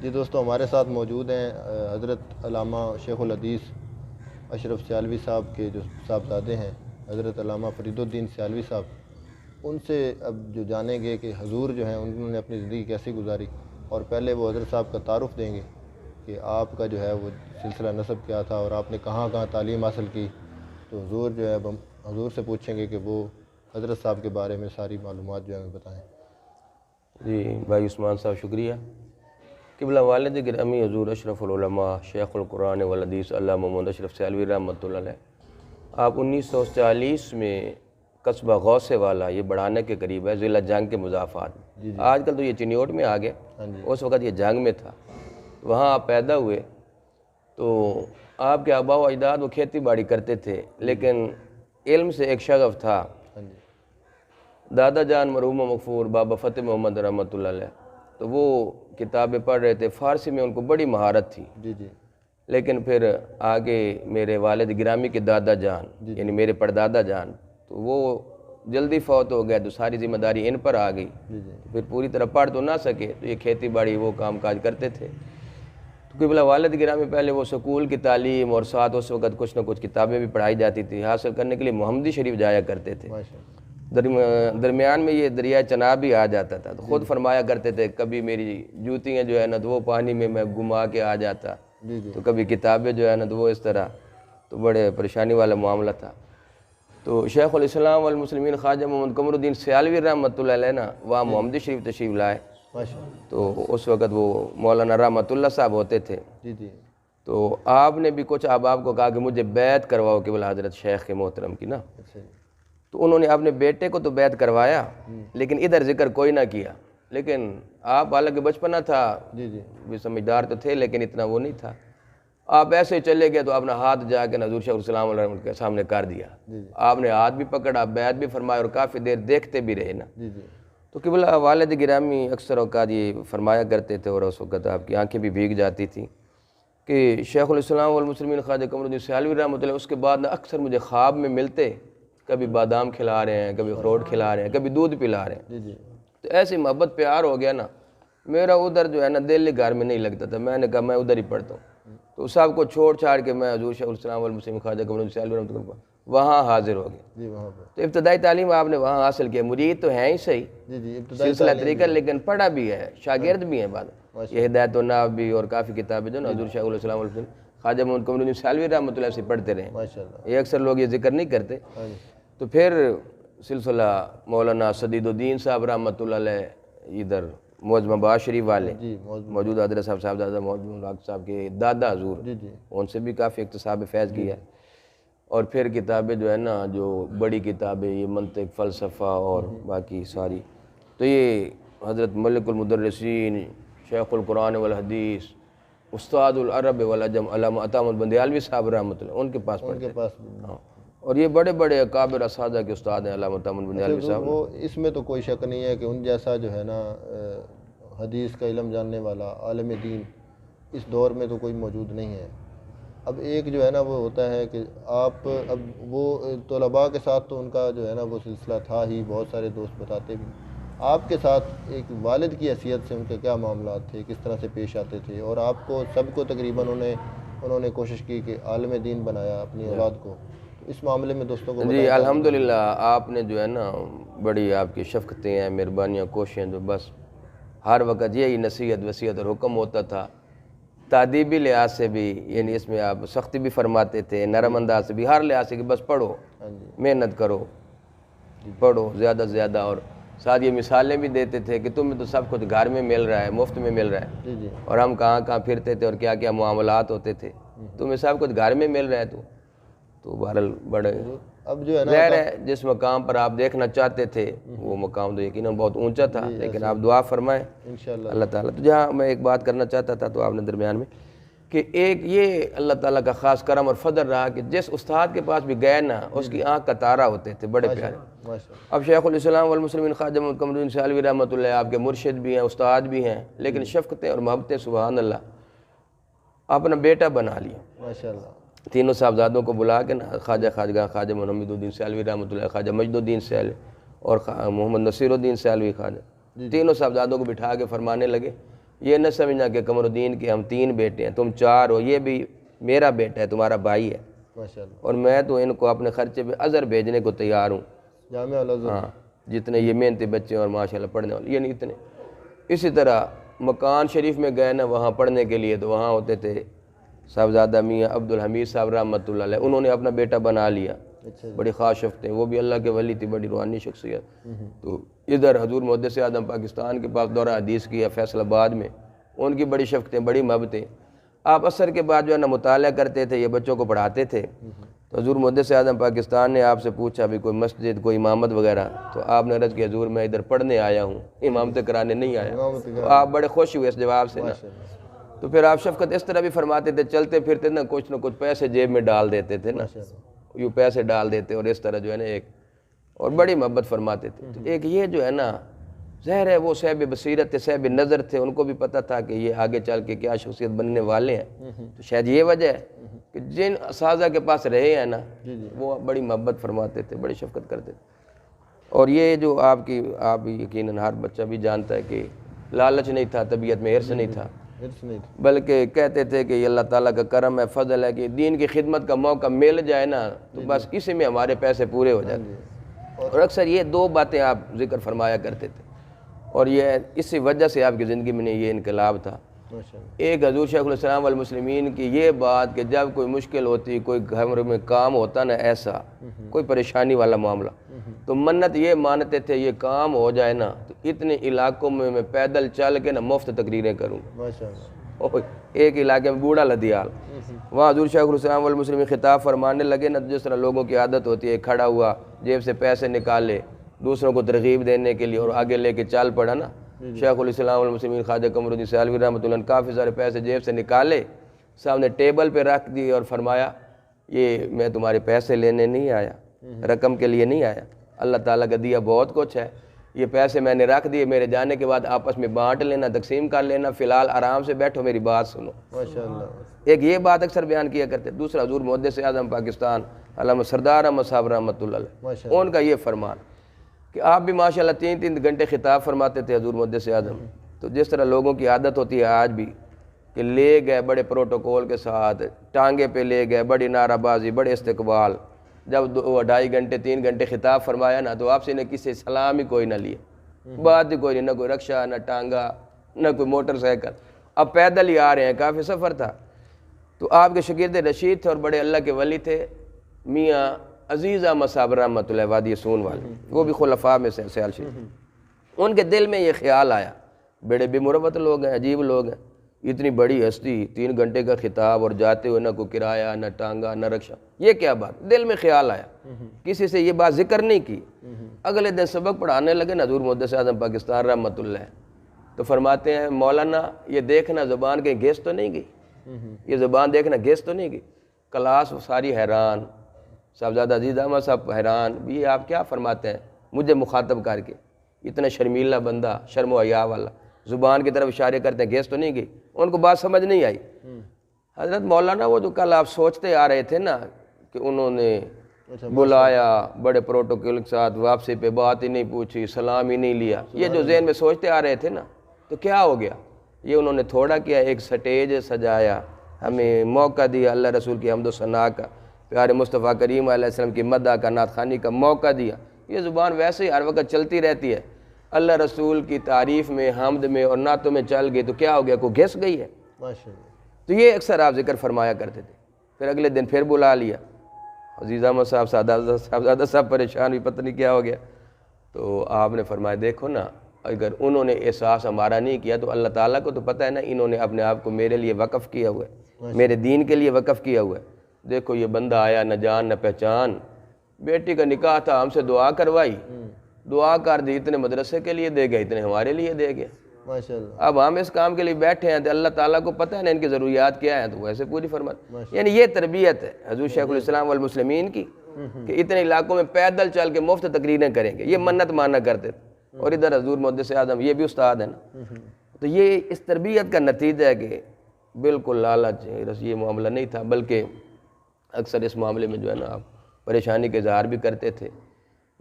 جی دوستو، ہمارے ساتھ موجود ہیں حضرت علامہ شیخ الحدیث اشرف سیالوی صاحب کے جو صاحبزادے ہیں، حضرت علامہ فرید الدین سیالوی صاحب۔ ان سے اب جو جانیں گے کہ حضور جو ہیں انہوں نے اپنی زندگی کیسی گزاری، اور پہلے وہ حضرت صاحب کا تعارف دیں گے کہ آپ کا جو ہے وہ سلسلہ نسب کیا تھا اور آپ نے کہاں کہاں تعلیم حاصل کی۔ تو حضور جو ہے اب ہم حضور سے پوچھیں گے کہ وہ حضرت صاحب کے بارے میں ساری معلومات جو ہے ہمیں بتائیں۔ جی بھائی عثمان صاحب، شکریہ۔ قبلہ والد گرامی حضور اشرف العلماء شیخ القرآن والحدیث علامہ محمد اشرف سیالوی رحمۃ اللہ علیہ، آپ 1940 میں قصبہ غوث والا، یہ بڑھانے کے قریب ہے، ضلع جنگ کے مضافات میں۔ آج کل تو یہ چنیوٹ میں آ گیا، اس وقت یہ جنگ میں تھا، وہاں آپ پیدا ہوئے۔ تو آپ کے آباء و اجداد وہ کھیتی باڑی کرتے تھے، لیکن علم سے ایک شغف تھا۔ دادا جان مرحوم مغفور بابا فتح محمد رحمۃ اللہ علیہ، تو وہ کتابیں پڑھ رہے تھے، فارسی میں ان کو بڑی مہارت تھی۔ لیکن پھر آگے میرے والد گرامی کے دادا جان یعنی میرے پردادا جان، تو وہ جلدی فوت ہو گئے، تو ساری ذمہ داری ان پر آ گئی۔ پھر پوری طرح پڑھ تو نہ سکے، تو یہ کھیتی باڑی وہ کام کاج کرتے تھے۔ تو قبلہ والد گرامی پہلے وہ سکول کی تعلیم اور ساتھ اس وقت کچھ نہ کچھ کتابیں بھی پڑھائی جاتی تھی، حاصل کرنے کے لیے محمدی شریف جایا کرتے تھے۔ درمیان میں یہ دریائے چناب بھی آ جاتا تھا، تو خود فرمایا کرتے تھے کبھی میری جوتیاں جو ہے نا تو وہ پانی میں گما کے آ جاتا، تو کبھی کتابیں جو ہے نا تو وہ اس طرح، تو بڑے پریشانی والا معاملہ تھا۔ تو شیخ الاسلام والمسلمین خواجہ محمد قمر الدین سیالوی رحمۃ اللہ علیہ نا وہاں محمدی شریف تشریف لائے، تو اس وقت وہ مولانا رحمۃ اللہ صاحب ہوتے تھے۔ تو آپ نے بھی کچھ احباب کو کہا کہ مجھے بیعت کرواؤ قبلہ حضرت شیخ محترم کی نا، تو انہوں نے اپنے بیٹے کو تو بیعت کروایا، لیکن ادھر ذکر کوئی نہ کیا۔ لیکن آپ حالانکہ بچپنا تھا، بھی سمجھدار تو تھے، لیکن اتنا وہ نہیں تھا۔ آپ ایسے ہی چلے گئے تو اپنا ہاتھ جا کے حضور شیخ الاسلام علیہ وسلم کے سامنے کر دیا، آپ نے ہاتھ بھی پکڑا، بیعت بھی فرمایا، اور کافی دیر دیکھتے بھی رہے نا۔ تو قبلہ والد گرامی اکثر اوقات یہ فرمایا کرتے تھے، اور اس وقت آپ کی آنکھیں بھی بھیگ جاتی تھیں کہ شیخ الاسلام والمسلمین خواجہ قمر الدین سیالوی رحمۃ اللہ اس کے بعد نا اکثر مجھے خواب میں ملتے، کبھی بادام کھلا رہے ہیں، کبھی اخروٹ کھلا رہے ہیں، کبھی دودھ پلا رہے ہیں۔ تو ایسی محبت پیار ہو گیا نا، میرا ادھر جو ہے نا دل گھر میں نہیں لگتا تھا، میں نے کہا میں ادھر ہی پڑھتا ہوں۔ تو سب کو چھوڑ چھاڑ کے میں حضور شیخ الاسلام والمسلمین خواجہ قمر الدین سیالوی رحمۃ اللہ وہاں حاضر ہو گیا۔ تو ابتدائی تعلیم آپ نے وہاں حاصل کیا، مرید تو ہیں ہی صحیح، سلسلہ طریقہ، لیکن پڑھا بھی ہے، شاگرد بھی ہیں بعد، یہ ہدایت الناب بھی اور کافی کتابیں جو نا حضور شیخ الاسلام والمسلمین خواجہ محمد قمر الدین سیالوی رحمۃ اللہ سے پڑھتے رہے۔ یہ اکثر لوگ یہ ذکر نہیں کرتے۔ تو پھر سلسلہ مولانا سدید الدین صاحب رحمۃ اللہ علیہ ادھر معظم آباد شریف والے، موجود حضرت صاحب صاحبزادہ محمد الحق صاحب کے دادا حضور، ان سے بھی کافی اکتساب فیض کیا ہے۔ اور پھر کتابیں جو ہے نا جو بڑی کتابیں، یہ منطق، فلسفہ اور باقی ساری، تو یہ حضرت ملک المدرسین شیخ القرآن والحدیث استاد العرب والعجم علامہ عطا محمد بندیالوی صاحب رحمۃ اللہ ان کے پاس پڑھتے ہیں۔ اور یہ بڑے بڑے اکابر اساتذہ کے استاد ہیں علامہ عطا محمد بندیالوی صاحب۔ وہ اس میں تو کوئی شک نہیں ہے کہ ان جیسا جو ہے نا حدیث کا علم جاننے والا عالم دین اس دور میں تو کوئی موجود نہیں ہے۔ اب ایک جو ہے نا وہ ہوتا ہے کہ آپ اب وہ طلباء کے ساتھ تو ان کا جو ہے نا وہ سلسلہ تھا ہی، بہت سارے دوست بتاتے بھی، آپ کے ساتھ ایک والد کی حیثیت سے ان کے کیا معاملات تھے، کس طرح سے پیش آتے تھے، اور آپ کو سب کو تقریباً انہوں نے کوشش کی کہ عالم دین بنایا اپنی اولاد کو، اس معاملے میں دوستوں کو جی الحمدللہ آپ نے جو ہے نا بڑی آپ کی شفقتیں ہیں، مہربانیاں، کوششیں، جو بس ہر وقت یہی نصیحت وصیت اور حکم ہوتا تھا، تعدیبی لحاظ سے بھی، یعنی اس میں آپ سختی بھی فرماتے تھے، نرم انداز سے بھی، ہر لحاظ سے کہ بس پڑھو، محنت کرو، پڑھو زیادہ سے زیادہ، اور ساتھ یہ مثالیں بھی دیتے تھے کہ تمہیں تو سب کچھ گھر میں مل رہا ہے، مفت میں مل رہا ہے، اور ہم کہاں کہاں پھرتے تھے اور کیا کیا معاملات ہوتے تھے، تمہیں سب کچھ گھر میں مل رہا ہے، تو بہرحال بڑے اب جو ہے نا ظاہر ہے جس مقام پر آپ دیکھنا چاہتے تھے وہ مقام تو یقیناً بہت اونچا تھا، لیکن آپ دعا فرمائیں اللہ تعالیٰ۔ تو جہاں میں ایک بات کرنا چاہتا تھا تو آپ نے درمیان میں کہ ایک یہ اللہ تعالیٰ کا خاص کرم اور فضل رہا کہ جس استاد کے پاس بھی گئے نا اس کی آنکھ کا تارہ ہوتے تھے، بڑے پیارے۔ اب شیخ الاسلام والمسلمین خواجہ محمد قمر الدین سیالوی رحمۃ اللہ آپ کے مرشد بھی ہیں، استاد بھی ہیں، لیکن شفقتیں اور محبتیں سبحان اللہ اپنا بیٹا بنا لیا۔ ماشاءاللہ تینوں صاحبزادوں کو بلا کے نا خواجہ خواجگاہ خواجہ محمد الدین سیالوی رحمۃ اللہ، خواجہ مجد الدین سیالوی اور محمد نصیر الدین سیالوی خواجہ، تینوں صاحبزادوں کو بٹھا کے فرمانے لگے یہ نہ سمجھنا کہ قمر الدین کے ہم 3 بیٹے ہیں، تم 4 ہو، یہ بھی میرا بیٹا ہے، تمہارا بھائی ہے، ماشاءاللہ، اور میں تو ان کو اپنے خرچے پہ ازہر بھیجنے کو تیار ہوں۔ جامعہ الازہر، ہاں، جتنے یہ محنتی بچے ہیں اور ماشاءاللہ پڑھنے والے، یعنی اتنے۔ اسی طرح مکان شریف میں گئے نا وہاں پڑھنے کے لیے، تو وہاں ہوتے تھے صاحبزادہ میاں عبدالحمید صاحب رحمۃ اللہ علیہ، انہوں نے اپنا بیٹا بنا لیا، اچھا جی، بڑی خاص شفت ہیں، وہ بھی اللہ کے ولی تھی، بڑی روحانی شخصیت۔ تو ادھر حضور محدث اعظم پاکستان کے پاس دورہ حدیث کیا فیصل آباد میں، ان کی بڑی شفتیں، بڑی محبتیں۔ آپ عصر کے بعد جو ہے نا مطالعہ کرتے تھے، یہ بچوں کو پڑھاتے تھے، تو حضور محدث اعظم پاکستان نے آپ سے پوچھا بھی کوئی مسجد، کوئی امامت وغیرہ، تو آپ نے عرض کیا حضور میں ادھر پڑھنے آیا ہوں، امامت کرانے نہیں آیا۔ امامت تو آپ بڑے خوش ہوئے اس جواب سے نا۔ ماشاءاللہ، تو پھر آپ شفقت اس طرح بھی فرماتے تھے، چلتے پھرتے نا کچھ نہ کچھ پیسے جیب میں ڈال دیتے تھے نا، یوں پیسے ڈال دیتے اور اس طرح جو ہے نا ایک، اور بڑی محبت فرماتے تھے۔ تو ایک یہ جو ہے نا ظاہر ہے وہ صاحب بصیرت تھے، صاحب نظر تھے، ان کو بھی پتہ تھا کہ یہ آگے چل کے کیا شخصیت بننے والے ہیں۔ تو شاید یہ وجہ ہے کہ جن اساتذہ کے پاس رہے ہیں نا وہ بڑی محبت فرماتے تھے، بڑی شفقت کرتے تھے۔ اور یہ جو آپ یقیناً ہر بچہ بھی جانتا ہے کہ لالچ نہیں تھا، طبیعت میں حرص نہیں تھا، حرص نہیں تھی، بلکہ کہتے تھے کہ یہ اللہ تعالیٰ کا کرم ہے، فضل ہے کہ دین کی خدمت کا موقع مل جائے نا تو بس اسی میں ہمارے پیسے پورے ہو جاتے ہیں۔ اور اکثر یہ 2 باتیں آپ ذکر فرمایا کرتے تھے، اور یہ اسی وجہ سے آپ کی زندگی میں یہ انقلاب تھا۔ ماشاءاللہ، ایک حضور شیخ الاسلام والمسلمین کی یہ بات کہ جب کوئی مشکل ہوتی، کوئی گھر میں کام ہوتا نا ایسا، کوئی پریشانی والا معاملہ، تو منت یہ مانتے تھے یہ کام ہو جائے نا تو اتنے علاقوں میں پیدل چل کے نا مفت تقریریں کروں۔ ماشاءاللہ، ایک علاقے میں بوڑھا لدیال، وہاں حضور شیخ الاسلام والمسلمین خطاب فرمانے لگے نا، جس طرح لوگوں کی عادت ہوتی ہے، کھڑا ہوا جیب سے پیسے نکالے دوسروں کو ترغیب دینے کے لیے اور آگے لے کے چال پڑا نا، شیخ الاسلام والمسلمین خواجہ قمر الدین سیالوی رحمۃ اللہ کافی سارے پیسے جیب سے نکالے، سامنے ٹیبل پہ رکھ دی اور فرمایا یہ میں تمہارے پیسے لینے نہیں آیا، رقم کے لیے نہیں آیا، اللہ تعالیٰ کا دیا بہت کچھ ہے، یہ پیسے میں نے رکھ دیے، میرے جانے کے بعد آپس میں بانٹ لینا، تقسیم کر لینا، فی الحال آرام سے بیٹھو میری بات سنو۔ ماشاءاللہ، ایک یہ بات اکثر بیان کیا کرتے۔ دوسرا حضور محدث اعظم پاکستان علامہ سردار احمد صاحب رحمۃ اللہ علیہ، ماشاءاللہ، ان کا یہ فرمان کہ آپ بھی ماشاءاللہ 3 گھنٹے خطاب فرماتے تھے حضور محدث اعظم۔ تو جس طرح لوگوں کی عادت ہوتی ہے آج بھی کہ لے گئے بڑے پروٹوکول کے ساتھ، ٹانگے پہ لے گئے، بڑی نعرہ بازی، بڑے استقبال، جب 2.5 گھنٹے 3 گھنٹے خطاب فرمایا نا تو آپ سے نے کسی سلام ہی کوئی نہ لیے، بات ہی کوئی نہیں، نہ کوئی رکشہ، نہ ٹانگا، نہ کوئی موٹر سائیکل، اب پیدل ہی آ رہے ہیں، کافی سفر تھا۔ تو آپ کے شاگرد رشید تھے اور بڑے اللہ کے ولی تھے میاں عزیز احمد صاحب رحمۃ اللہ وادی سون والے، وہ بھی خلفاء میں سے سیال شریف۔ ان کے دل میں یہ خیال آیا، بڑے بے مروت لوگ ہیں، عجیب لوگ ہیں، اتنی بڑی ہستی 3 گھنٹے کا خطاب اور جاتے ہوئے نہ کوئی کرایہ، نہ ٹانگا، نہ رکشہ، یہ کیا بات؟ دل میں خیال آیا، کسی سے یہ بات ذکر نہیں کی۔ اگلے دن سبق پڑھانے لگے نا حضور محدث اعظم پاکستان رحمۃ اللہ، تو فرماتے ہیں مولانا یہ دیکھنا زبان کہیں گھس تو نہیں گئی، یہ زبان دیکھنا گھس تو نہیں گئی۔ کلاس ساری حیران، صاحبزادہ عزیز احمد صاحب حیران، یہ آپ کیا فرماتے ہیں مجھے مخاطب کر کے، اتنا شرمیلہ بندہ، شرم و حیا والا، زبان کی طرف اشارے کرتے ہیں گھس تو نہیں گئی۔ ان کو بات سمجھ نہیں آئی۔ حضرت مولانا وہ جو کل آپ سوچتے آ رہے تھے نا کہ انہوں نے بلایا بڑے پروٹوکول کے ساتھ، واپسی پہ بات ہی نہیں پوچھی، سلام ہی نہیں لیا، یہ جو ذہن میں سوچتے آ رہے تھے نا، تو کیا ہو گیا؟ یہ انہوں نے تھوڑا کیا، ایک سٹیج سجایا، ہمیں موقع دیا اللہ رسول کی حمد و ثنا کا، پیارے مصطفیٰ کریم علیہ السلام کی مدح کا، نعت خوانی کا موقع دیا۔ یہ زبان ویسے ہی ہر وقت چلتی رہتی ہے، اللہ رسول کی تعریف میں، حمد میں اور نعتوں میں چل گئی تو کیا ہو گیا، کوئی گھس گئی ہے؟ تو یہ اکثر آپ ذکر فرمایا کرتے تھے۔ پھر اگلے دن پھر بلا لیا، عزیز احمد صاحب صاحبزادہ صاحب پریشان بھی، پتہ نہیں کیا ہو گیا۔ تو آپ نے فرمایا دیکھو نا، اگر انہوں نے احساس ہمارا نہیں کیا تو اللہ تعالیٰ کو تو پتہ ہے نا، انہوں نے اپنے آپ کو میرے لیے وقف کیا ہوا ہے، میرے دین کے لیے وقف کیا ہوا ہے۔ دیکھو یہ بندہ آیا نہ جان نہ پہچان، بیٹی کا نکاح تھا، ہم سے دعا کروائی، دعا کر دی، اتنے مدرسے کے لیے دے گئے، اتنے ہمارے لیے دے گئے۔ اب ہم اس کام کے لیے بیٹھے ہیں تو اللہ تعالیٰ کو پتہ ہے نا ان کی ضروریات کیا ہیں، تو ویسے پوری فرماتے۔ یعنی یہ تربیت ہے حضور شیخ الاسلام والمسلمین کی کہ اتنے علاقوں میں پیدل چل کے مفت تقریریں کریں گے، یہ منت مانا کرتے تھے۔ اور ادھر حضور محدث اعظم یہ بھی استاد ہیں نا، تو یہ اس تربیت کا نتیجہ ہے کہ بالکل لالچ یہ معاملہ نہیں تھا، بلکہ اکثر اس معاملے میں جو ہے نا آپ پریشانی کے اظہار بھی کرتے تھے۔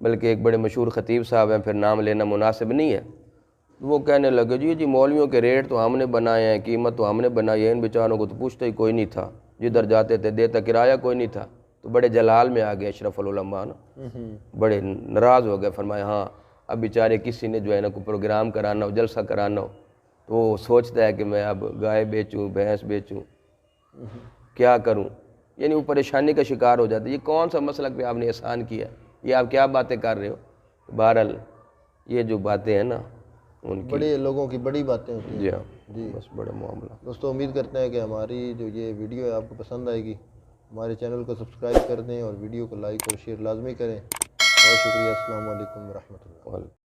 بلکہ ایک بڑے مشہور خطیب صاحب ہیں، پھر نام لینا مناسب نہیں ہے، وہ کہنے لگے جی مولویوں کے ریٹ تو ہم نے بنائے ہیں، قیمت تو ہم نے بنائی ہے، ان بیچاروں کو تو پوچھتا ہی کوئی نہیں تھا، جدھر جاتے تھے دیتا کرایہ کوئی نہیں تھا۔ تو بڑے جلال میں آ گئے اشرف العلماء نا، بڑے ناراض ہو گئے، فرمایا ہاں اب بیچارے کسی نے جو ہے نا کوئی پروگرام کرانا ہو، جلسہ کرانا ہو، تو وہ سوچتا ہے کہ میں اب گائے بیچوں، بھینس بیچوں، کیا کروں، یعنی وہ پریشانی کا شکار ہو جاتا ہے۔ یہ کون سا مسلک پہ آپ نے احسان کیا، یہ آپ کیا باتیں کر رہے ہو؟ بہرحال یہ جو باتیں ہیں نا ان کی، بڑے لوگوں کی بڑی باتیں ہوتی ہیں۔ جی ہاں، جی بس بڑا معاملہ۔ دوستو، امید کرتے ہیں کہ ہماری جو یہ ویڈیو ہے آپ کو پسند آئے گی۔ ہمارے چینل کو سبسکرائب کر دیں اور ویڈیو کو لائک اور شیئر لازمی کریں۔ بہت شکریہ، السلام علیکم ورحمۃ اللہ۔